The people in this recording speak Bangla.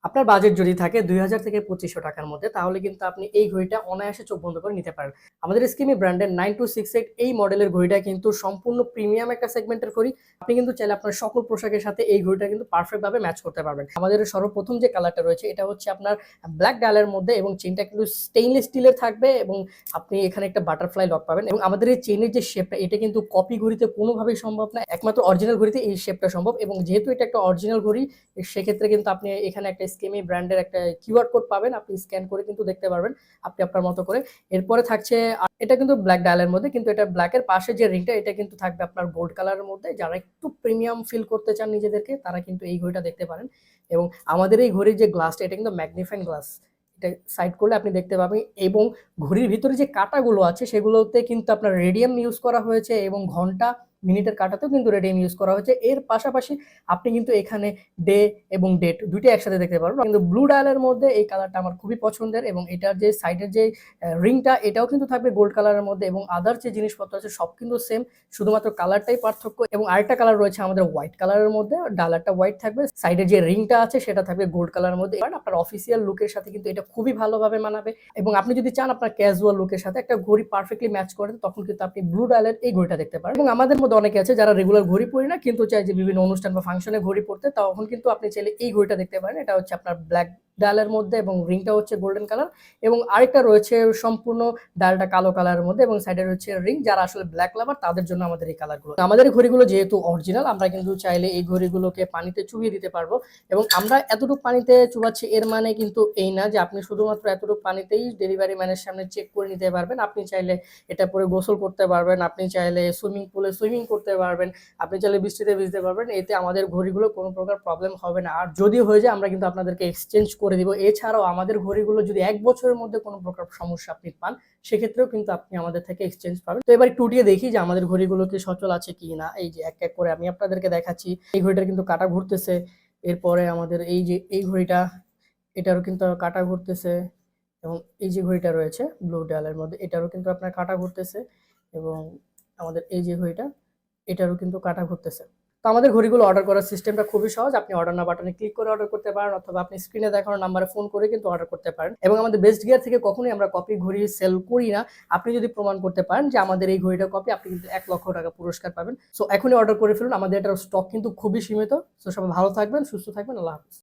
আপনার বাজেট যদি থাকে ২,০০০ থেকে ২৫০০ টাকার মধ্যে, তাহলে কিন্তু আপনি এই ঘড়িটা অনায়াসে চোখ বন্ধ করে নিতে পারেন। আমাদের স্কিমি ব্র্যান্ডের 9268 এই মডেলের ঘড়িটা কিন্তু সম্পূর্ণ প্রিমিয়াম একটা সেগমেন্টের ঘড়ি। আপনি কিন্তু চাইলে আপনার সকল পোশাকের সাথে এই ঘড়িটা কিন্তু পারফেক্ট ভাবে ম্যাচ করতে পারবেন। আমাদের সর্বপ্রথম যে কালারটা রয়েছে এটা হচ্ছে আপনার ব্ল্যাক ডায়ালের মধ্যে, এবং চেইনটা কিন্তু স্টেইনলেস স্টিলের থাকবে, এবং আপনি এখানে একটা বাটারফ্লাই লক পাবেন। এবং আমাদের এই চেইনের যে শেপটা, এটা কিন্তু কপি ঘড়িতে কোনোভাবেই সম্ভব না। একমাত্র অরিজিনাল ঘড়িতে এই শেপটা সম্ভব, এবং যেহেতু এটা একটা অরিজিনাল ঘড়ি, সেক্ষেত্রে কিন্তু আপনি এখানে একটা স্কেমি ব্র্যান্ডের একটা কিউআর কোড পাবেন, আপনি স্ক্যান করে কিন্তু দেখতে পারবেন আপনি আপনার মতো করে। এরপরে থাকছে এটা কিন্তু ব্ল্যাক ডায়ালের মধ্যে, কিন্তু এটা ব্ল্যাকের পাশে যে রিংটা এটা কিন্তু থাকবে আপনার গোল্ড কালারের মধ্যে। যারা একটু প্রিমিয়াম ফিল করতে চান নিজেদেরকে, তারা কিন্তু এই ঘড়িটা দেখতে পারেন। এবং আমাদের এই ঘড়ির যে গ্লাসটা, এটা কিন্তু ম্যাগনিফাইং গ্লাস, এটা সাইড করলে আপনি দেখতে পাবেন। এবং ঘড়ির ভিতরে যে কাঁটাগুলো আছে সেগুলোতে কিন্তু আপনার রেডিয়াম ইউজ করা হয়েছে, এবং ঘন্টা মিনিটের কাঁটাতেও কিন্তু রেডিয়াম ইউজ করা হয়েছে। এর পাশাপাশি আপনি কিন্তু এখানে ডে এবং ডেট দুইটাই একসাথে দেখতে পারবেন। কিন্তু ব্লু ডায়ালের মধ্যে এই কালারটা আমার খুবই পছন্দের, এবং এটার যে সাইডের যে রিংটা, এটাও কিন্তু থাকবে গোল্ড কালারের মধ্যে, এবং আদার যে জিনিসপত্র আছে সব কিন্তু সেম, শুধুমাত্র কালারটাই পার্থক্য। এবং আরেকটা কালার রয়েছে আমাদের হোয়াইট কালারের মধ্যে, ডায়ালটা হোয়াইট থাকবে, সাইডের যে রিংটা আছে সেটা থাকবে গোল্ড কালারের মধ্যে। কারণ আপনার অফিসিয়াল লুকের সাথে কিন্তু এটা খুবই ভালোভাবে মানাবে। এবং আপনি যদি চান আপনার ক্যাজুয়াল লুকের সাথে একটা ঘড়ি পারফেক্টলি ম্যাচ করে, তখন কিন্তু আপনি ব্লু ডায়ালের এই ঘড়িটা দেখতে পারেন। এবং আমাদের মধ্যে অনেকে আছে যারা রেগুলার ঘড়ি পরি না, কিন্তু চাই যে বিভিন্ন অনুষ্ঠান বা ফাংশনে ঘড়ি পরতে, তখন কিন্তু আপনি চাইলে এই ঘড়িটা দেখতে পারেন। এটা হচ্ছে আপনার ব্ল্যাক ডায়ালের মধ্যে, এবং রিংটা হচ্ছে গোল্ডেন কালার, এবং আরেকটা রয়েছে সম্পূর্ণ ডায়ালটা কালো কালারের মধ্যে, এবং সাইডে রয়েছে রিং। যারা আসলে ব্ল্যাক লাভার তাদের জন্য আমাদের এই কালারগুলো। আমাদের এই ঘড়িগুলো যেহেতু অরিজিনাল, আমরা কিন্তু চাইলে এই ঘড়িগুলোকে পানিতে চুবিয়ে দিতে পারবো। এবং আমরা এতটুকু পানিতে চুবাচ্ছি এর মানে কিন্তু এই না যে আপনি শুধুমাত্র এতটুকু পানিতেই ডেলিভারি ম্যানের সামনে চেক করে নিতে পারবেন। আপনি চাইলে এটা পরে গোসল করতে পারবেন, আপনি চাইলে সুইমিং পুলে সুইমিং করতে পারবেন, আপনি চাইলে বৃষ্টিতে ভিজতে পারবেন। এতে আমাদের ঘড়িগুলো কোনো প্রকার প্রবলেম হবে না। আর যদি হয়ে যায় আমরা কিন্তু আপনাদেরকে এক্সচেঞ্জ করে দিব। এছাড়াও আমাদের ঘড়িগুলো যদি ১ বছরের মধ্যে কোনো প্রকার সমস্যা আপনি পান, সেক্ষেত্রেও কিন্তু আপনি আমাদের থেকে এক্সচেঞ্জ পাবেন। তো এবার একটু উঠিয়ে দেখি যে আমাদের ঘড়িগুলো কি সচল আছে কি না। এই যে এক এক করে আমি আপনাদেরকে দেখাচ্ছি। এই ঘড়িটার কিন্তু কাঁটা ঘুরতেছে। এরপরে আমাদের এই যে এই ঘড়িটা, এটারও কিন্তু কাঁটা ঘুরতেছে। এবং এই যে ঘড়িটা রয়েছে ব্লু ডায়ালের মধ্যে, এটারও কিন্তু আপনার কাঁটা ঘুরতেছে। এবং আমাদের এই যে ঘড়িটা, এটারও কিন্তু কাঁটা ঘুরতেছে। তো আমাদের ঘড়িগুলো অর্ডার করার সিস্টেমটা খুবই সহজ। আপনি অর্ডার নাও বাটনে ক্লিক করে অর্ডার করতে পারেন, অথবা আপনি স্ক্রিনে দেখানো নাম্বারে ফোন করে কিন্তু অর্ডার করতে পারেন। এবং আমাদের বেস্ট গিয়ার থেকে কখনোই আমরা কপি ঘড়ি সেল করি না। আপনি যদি প্রমাণ করতে পারেন যে আমাদের এই ঘড়িটা কপি, আপনি কিন্তু ১,০০,০০০ টাকা পুরস্কার পাবেন। সো এখনই অর্ডার করে ফেলুন, আমাদের এটার স্টক কিন্তু খুবই সীমিত। সো সবাই ভালো থাকবেন, সুস্থ থাকবেন। আল্লাহ হাফেজ।